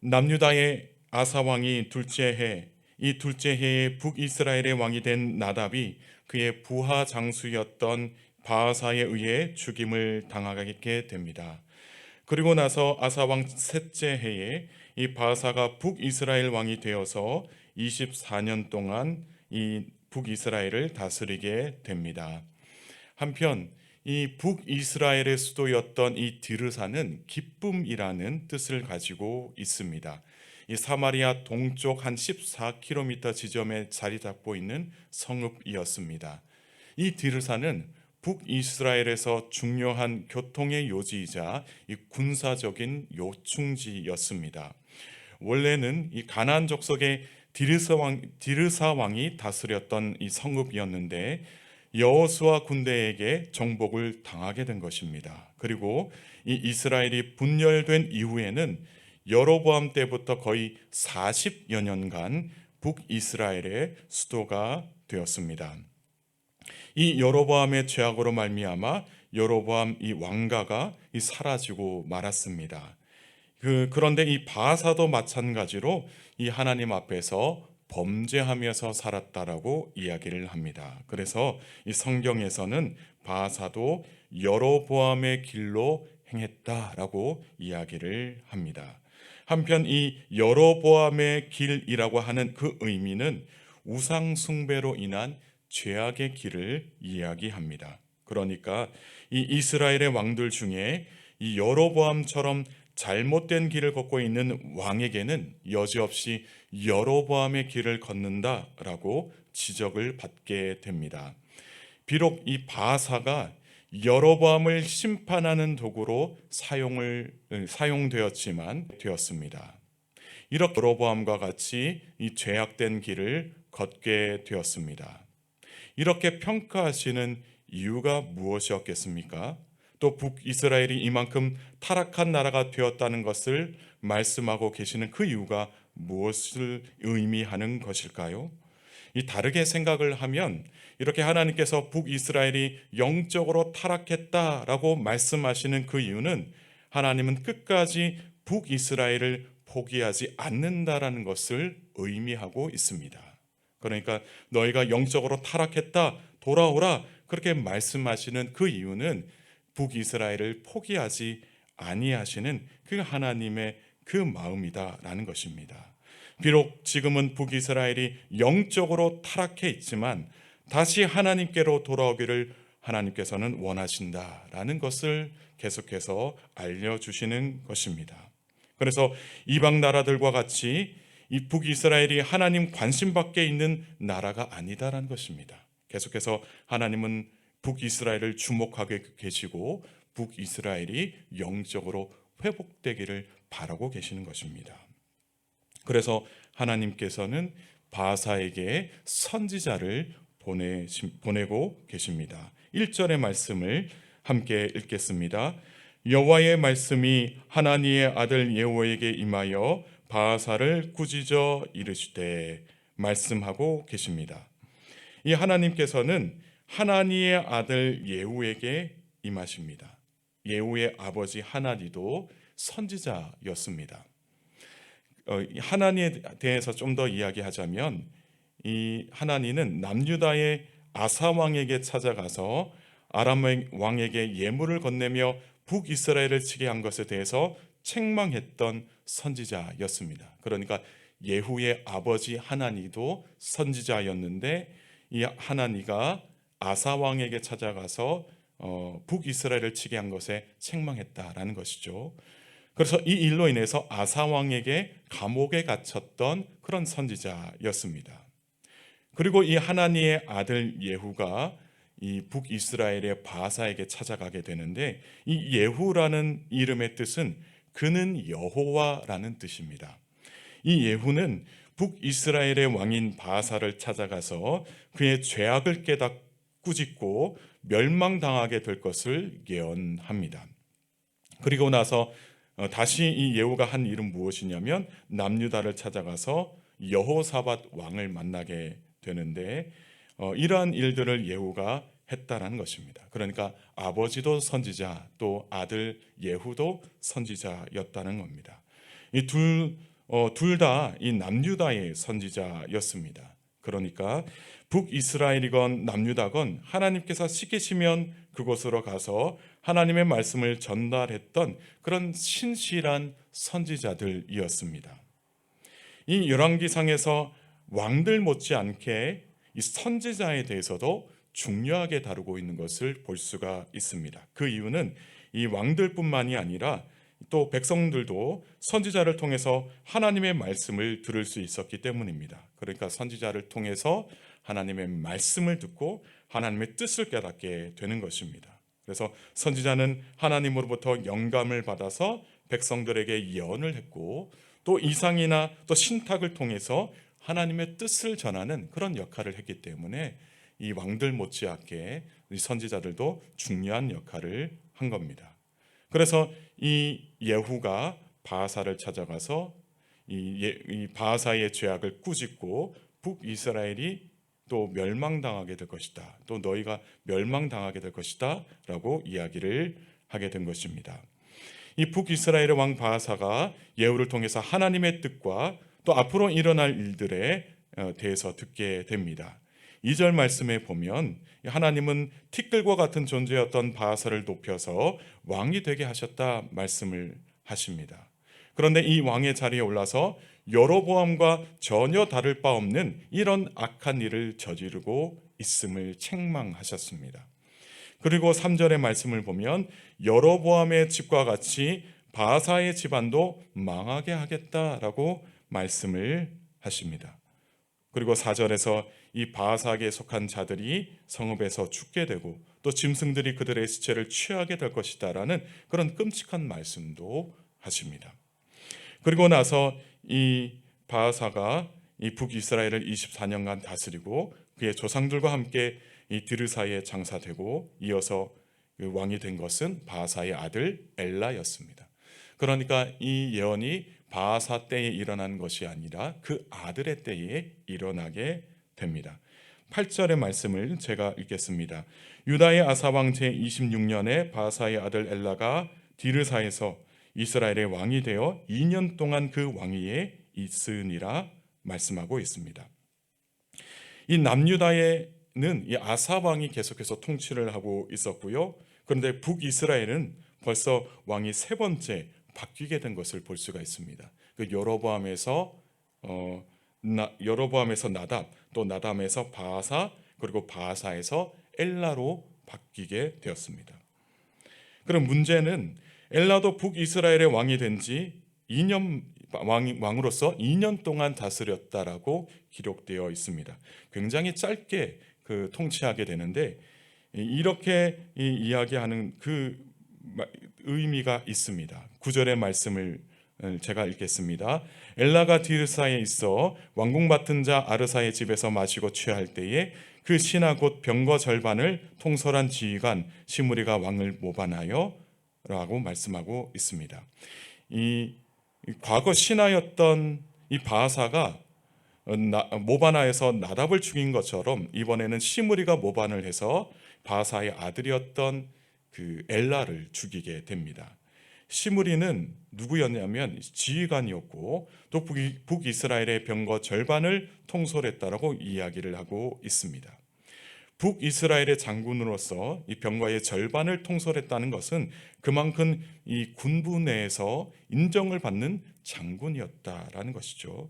남유다의 아사 왕이 둘째 해, 이 둘째 해에 북이스라엘의 왕이 된 나답이 그의 부하 장수였던 바아사에 의해 죽임을 당하게 됩니다. 그리고 나서 아사 왕 셋째 해에 이 바아사가 북이스라엘 왕이 되어서 24년 동안 이 북이스라엘을 다스리게 됩니다. 한편 이 북이스라엘의 수도였던 이 디르사는 기쁨이라는 뜻을 가지고 있습니다. 이 사마리아 동쪽 한 14km 지점에 자리 잡고 있는 성읍이었습니다. 이 디르사는 북이스라엘에서 중요한 교통의 요지이자 이 군사적인 요충지였습니다. 원래는 이 가나안 족속의 디르사 왕이 다스렸던 이 성읍이었는데 여호수아 군대에게 정복을 당하게 된 것입니다. 그리고 이 이스라엘이 분열된 이후에는 여로보암 때부터 거의 40여 년간 북이스라엘의 수도가 되었습니다. 이 여로보암의 죄악으로 말미암아 여로보암 이 왕가가 사라지고 말았습니다. 그런데 이 바사도 마찬가지로 이 하나님 앞에서 범죄하면서 살았다라고 이야기를 합니다. 그래서 이 성경에서는 바사도 여로보암의 길로 행했다라고 이야기를 합니다. 한편 이 여로보암의 길이라고 하는 그 의미는 우상 숭배로 인한 죄악의 길을 이야기합니다. 그러니까 이 이스라엘의 왕들 중에 이 여로보암처럼 잘못된 길을 걷고 있는 왕에게는 여지없이 여로보암의 길을 걷는다라고 지적을 받게 됩니다. 비록 이 바사가 여로보암을 심판하는 도구로 사용되었지만 되었습니다. 이렇게 여로보암과 같이 이 죄악된 길을 걷게 되었습니다. 이렇게 평가하시는 이유가 무엇이었겠습니까? 또 북이스라엘이 이만큼 타락한 나라가 되었다는 것을 말씀하고 계시는 그 이유가 무엇을 의미하는 것일까요? 이 다르게 생각을 하면 이렇게 하나님께서 북이스라엘이 영적으로 타락했다라고 말씀하시는 그 이유는 하나님은 끝까지 북이스라엘을 포기하지 않는다라는 것을 의미하고 있습니다. 그러니까 너희가 영적으로 타락했다, 돌아오라 그렇게 말씀하시는 그 이유는 북이스라엘을 포기하지 아니하시는 그 하나님의 그 마음이다라는 것입니다. 비록 지금은 북이스라엘이 영적으로 타락해 있지만 다시 하나님께로 돌아오기를 하나님께서는 원하신다라는 것을 계속해서 알려주시는 것입니다. 그래서 이방 나라들과 같이 이 북이스라엘이 하나님 관심 밖에 있는 나라가 아니다라는 것입니다. 계속해서 하나님은 북이스라엘을 주목하고 계시고 북이스라엘이 영적으로 회복되기를 바라고 계시는 것입니다. 그래서 하나님께서는 바사에게 선지자를 보내고 계십니다. 1절의 말씀을 함께 읽겠습니다. 여호와의 말씀이 하나니의 아들 예후에게 임하여 바사를 꾸짖어 이르시되 말씀하고 계십니다. 이 하나님께서는 하나니의 아들 예후에게 임하십니다. 예후의 아버지 하나니도 선지자였습니다. 하나니에 대해서 좀 더 이야기하자면 이 하나니는 남유다의 아사 왕에게 찾아가서 아람 왕에게 예물을 건네며 북이스라엘을 치게 한 것에 대해서 책망했던 선지자였습니다. 그러니까 예후의 아버지 하나니도 선지자였는데 이 하나니가 아사 왕에게 찾아가서 북이스라엘을 치게 한 것에 책망했다라는 것이죠. 그래서 이 일로 인해서 아사 왕에게 감옥에 gat혔던 그런 선지자였습니다. 그리고 이 하나니의 아들 예후가 이 북이스라엘의 바사에게 찾아가게 되는데 이 예후라는 이름의 뜻은 그는 여호와라는 뜻입니다. 이 예후는 북이스라엘의 왕인 바사를 찾아가서 그의 죄악을 꾸짖고 멸망당하게 될 것을 예언합니다. 그리고 나서 다시 이 예후가 한 일은 무엇이냐면 남유다를 찾아가서 여호사밧 왕을 만나게 되는데 이러한 일들을 예후가 했다라는 것입니다. 그러니까 아버지도 선지자 또 아들 예후도 선지자였다는 겁니다. 이 두 둘 다 이 남유다의 선지자였습니다. 그러니까 북이스라엘이건 남유다건 하나님께서 시키시면 그곳으로 가서 하나님의 말씀을 전달했던 그런 신실한 선지자들이었습니다. 이 열왕기상에서 왕들 못지않게 이 선지자에 대해서도 중요하게 다루고 있는 것을 볼 수가 있습니다. 그 이유는 이 왕들뿐만이 아니라 또 백성들도 선지자를 통해서 하나님의 말씀을 들을 수 있었기 때문입니다. 그러니까 선지자를 통해서 하나님의 말씀을 듣고 하나님의 뜻을 깨닫게 되는 것입니다. 그래서 선지자는 하나님으로부터 영감을 받아서 백성들에게 예언을 했고, 또 이상이나 또 신탁을 통해서 하나님의 뜻을 전하는 그런 역할을 했기 때문에 이 왕들 못지않게 이 선지자들도 중요한 역할을 한 겁니다. 그래서 이 예후가 바하사를 찾아가서 이 바하사의 죄악을 꾸짖고 북이스라엘이 또 멸망당하게 될 것이다, 또 너희가 멸망당하게 될 것이다 라고 이야기를 하게 된 것입니다. 이 북이스라엘의 왕 바하사가 예후를 통해서 하나님의 뜻과 또 앞으로 일어날 일들에 대해서 듣게 됩니다. 2절 말씀에 보면 하나님은 티끌과 같은 존재였던 바하사를 높여서 왕이 되게 하셨다 말씀을 하십니다. 그런데 이 왕의 자리에 올라서 여로보암과 전혀 다를 바 없는 이런 악한 일을 저지르고 있음을 책망하셨습니다. 그리고 3절의 말씀을 보면 여로보암의 집과 같이 바하사의 집안도 망하게 하겠다라고 말씀을 하십니다. 그리고 4절에서 이 바하사에게 속한 자들이 성읍에서 죽게 되고 또 짐승들이 그들의 시체를 취하게 될 것이다라는 그런 끔찍한 말씀도 하십니다. 그리고 나서 이 바하사가 이 북이스라엘을 24년간 다스리고 그의 조상들과 함께 이 드르사에 장사되고 이어서 그 왕이 된 것은 바하사의 아들 엘라였습니다. 그러니까 이 예언이 바하사 때에 일어난 것이 아니라 그 아들의 때에 일어나게 됩니다. 8절의 말씀을 제가 읽겠습니다. 유다의 아사왕 제26년에 바하사의 아들 엘라가 디르사에서 이스라엘의 왕이 되어 2년 동안 그 왕위에 있으니라 말씀하고 있습니다. 이 남유다에는 이 아사 왕이 계속해서 통치를 하고 있었고요. 그런데 북이스라엘은 벌써 왕이 세 번째 바뀌게 된 것을 볼 수가 있습니다. 그 여로보암에서 나답, 또 나답에서 바하사, 그리고 바하사에서 엘라로 바뀌게 되었습니다. 그럼 문제는 엘라도 북이스라엘의 왕이 된 지 2년 왕으로서 2년 동안 다스렸다라고 기록되어 있습니다. 굉장히 짧게 그 통치하게 되는데 이렇게 이야기하는 그 의미가 있습니다. 9절의 말씀을 제가 읽겠습니다. 엘라가 디르사에 있어 왕궁 맡은 자 아르사의 집에서 마시고 취할 때에 그 신하 곧 병거 절반을 통솔한 지휘관 시므리가 왕을 모반하여 라고 말씀하고 있습니다. 이 과거 신하였던 이 바하사가 모반하에서 나답을 죽인 것처럼 이번에는 시므리가 모반을 해서 바하사의 아들이었던 그 엘라를 죽이게 됩니다. 시므리는 누구였냐면 지휘관이었고 또 북이스라엘의 병거 절반을 통솔했다라고 이야기를 하고 있습니다. 북이스라엘의 장군으로서 이 병거의 절반을 통솔했다는 것은 그만큼 이 군부 내에서 인정을 받는 장군이었다라는 것이죠.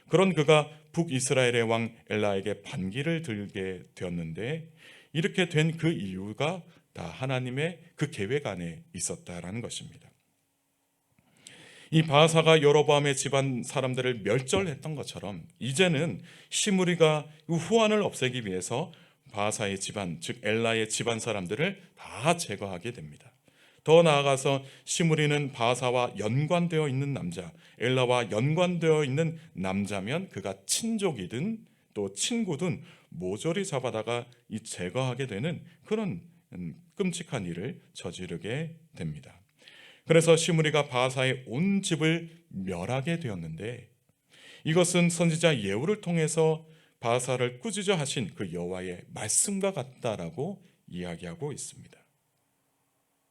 그런 그가 북이스라엘의 왕 엘라에게 반기를 들게 되었는데 이렇게 된 그 이유가 다 하나님의 그 계획 안에 있었다라는 것입니다. 이 바하사가 여로보암의 집안 사람들을 멸절했던 것처럼 이제는 시므리가 후환을 없애기 위해서 바하사의 집안, 즉 엘라의 집안 사람들을 다 제거하게 됩니다. 더 나아가서 시므리는 바하사와 연관되어 있는 남자, 엘라와 연관되어 있는 남자면 그가 친족이든 또 친구든 모조리 잡아다가 이 제거하게 되는 그런 끔찍한 일을 저지르게 됩니다. 그래서 시므리가 바하사의 온 집을 멸하게 되었는데 이것은 선지자 예후를 통해서 바하사를 꾸짖어 하신 그 여호와의 말씀과 같다라고 이야기하고 있습니다.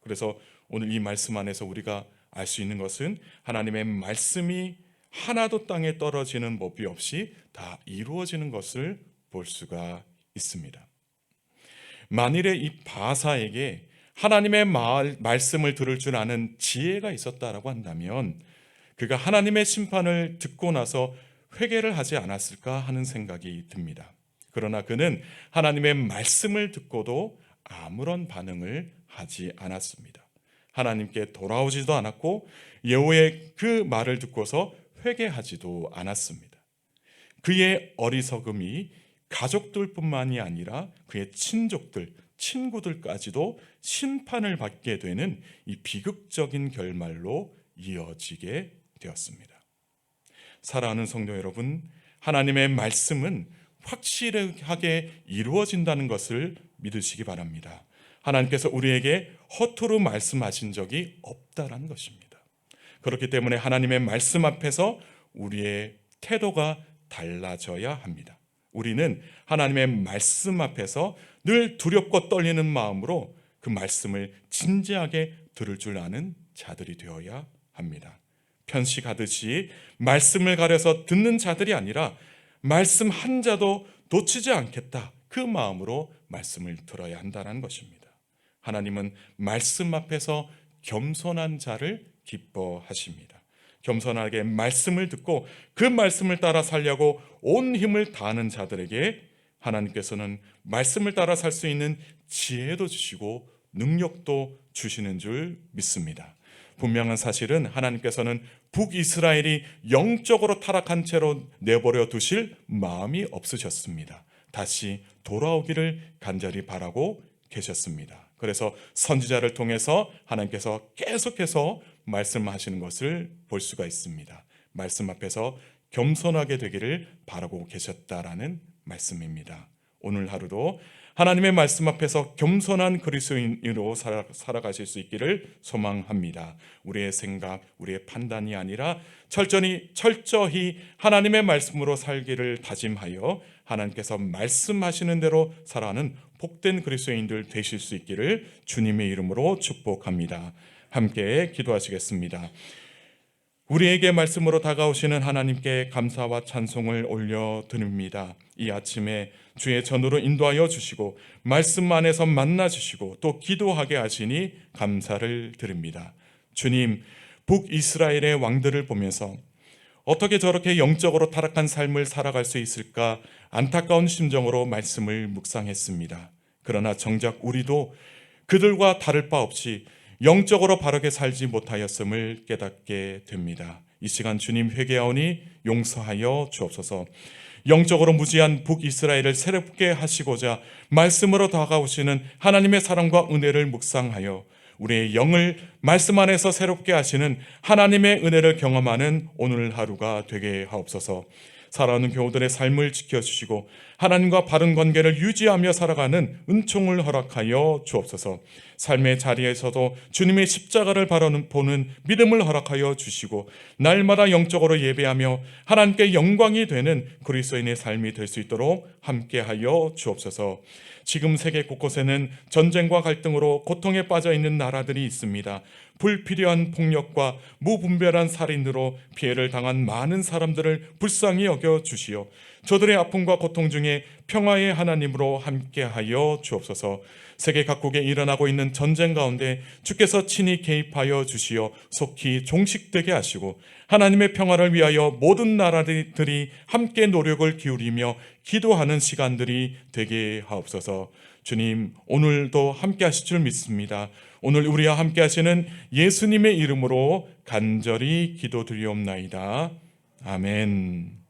그래서 오늘 이 말씀 안에서 우리가 알 수 있는 것은 하나님의 말씀이 하나도 땅에 떨어지는 법이 없이 다 이루어지는 것을 볼 수가 있습니다. 만일에 이 바사에게 하나님의 말씀을 들을 줄 아는 지혜가 있었다라고 한다면 그가 하나님의 심판을 듣고 나서 회개를 하지 않았을까 하는 생각이 듭니다. 그러나 그는 하나님의 말씀을 듣고도 아무런 반응을 하지 않았습니다. 하나님께 돌아오지도 않았고 여호와의 그 말을 듣고서 회개하지도 않았습니다. 그의 어리석음이 가족들뿐만이 아니라 그의 친족들, 친구들까지도 심판을 받게 되는 이 비극적인 결말로 이어지게 되었습니다. 사랑하는 성도 여러분, 하나님의 말씀은 확실하게 이루어진다는 것을 믿으시기 바랍니다. 하나님께서 우리에게 허투루 말씀하신 적이 없다라는 것입니다. 그렇기 때문에 하나님의 말씀 앞에서 우리의 태도가 달라져야 합니다. 우리는 하나님의 말씀 앞에서 늘 두렵고 떨리는 마음으로 그 말씀을 진지하게 들을 줄 아는 자들이 되어야 합니다. 편식하듯이 말씀을 가려서 듣는 자들이 아니라 말씀 한 자도 놓치지 않겠다, 그 마음으로 말씀을 들어야 한다는 것입니다. 하나님은 말씀 앞에서 겸손한 자를 기뻐하십니다. 겸손하게 말씀을 듣고 그 말씀을 따라 살려고 온 힘을 다하는 자들에게 하나님께서는 말씀을 따라 살 수 있는 지혜도 주시고 능력도 주시는 줄 믿습니다. 분명한 사실은 하나님께서는 북이스라엘이 영적으로 타락한 채로 내버려 두실 마음이 없으셨습니다. 다시 돌아오기를 간절히 바라고 계셨습니다. 그래서 선지자를 통해서 하나님께서 계속해서 말씀하시는 것을 볼 수가 있습니다. 말씀 앞에서 겸손하게 되기를 바라고 계셨다라는 말씀입니다. 오늘 하루도 하나님의 말씀 앞에서 겸손한 그리스도인으로 살아가실 수 있기를 소망합니다. 우리의 생각, 우리의 판단이 아니라 철저히 하나님의 말씀으로 살기를 다짐하여 하나님께서 말씀하시는 대로 살아가는 복된 그리스도인들 되실 수 있기를 주님의 이름으로 축복합니다. 함께 기도하시겠습니다. 우리에게 말씀으로 다가오시는 하나님께 감사와 찬송을 올려드립니다. 이 아침에 주의 전으로 인도하여 주시고 말씀 안에서 만나 주시고 또 기도하게 하시니 감사를 드립니다. 주님, 북이스라엘의 왕들을 보면서 어떻게 저렇게 영적으로 타락한 삶을 살아갈 수 있을까 안타까운 심정으로 말씀을 묵상했습니다. 그러나 정작 우리도 그들과 다를 바 없이 영적으로 바르게 살지 못하였음을 깨닫게 됩니다. 이 시간 주님 회개하오니 용서하여 주옵소서. 영적으로 무지한 북이스라엘을 새롭게 하시고자 말씀으로 다가오시는 하나님의 사랑과 은혜를 묵상하여 우리의 영을 말씀 안에서 새롭게 하시는 하나님의 은혜를 경험하는 오늘 하루가 되게 하옵소서. 살아가는 교우들의 삶을 지켜주시고 하나님과 바른 관계를 유지하며 살아가는 은총을 허락하여 주옵소서. 삶의 자리에서도 주님의 십자가를 바라보는 믿음을 허락하여 주시고 날마다 영적으로 예배하며 하나님께 영광이 되는 그리스도인의 삶이 될 수 있도록 함께하여 주옵소서. 지금 세계 곳곳에는 전쟁과 갈등으로 고통에 빠져 있는 나라들이 있습니다. 불필요한 폭력과 무분별한 살인으로 피해를 당한 많은 사람들을 불쌍히 여겨 주시어 저들의 아픔과 고통 중에 평화의 하나님으로 함께하여 주옵소서. 세계 각국에 일어나고 있는 전쟁 가운데 주께서 친히 개입하여 주시어 속히 종식되게 하시고 하나님의 평화를 위하여 모든 나라들이 함께 노력을 기울이며 기도하는 시간들이 되게 하옵소서. 주님, 오늘도 함께 하실 줄 믿습니다. 오늘 우리와 함께 하시는 예수님의 이름으로 간절히 기도드리옵나이다. 아멘.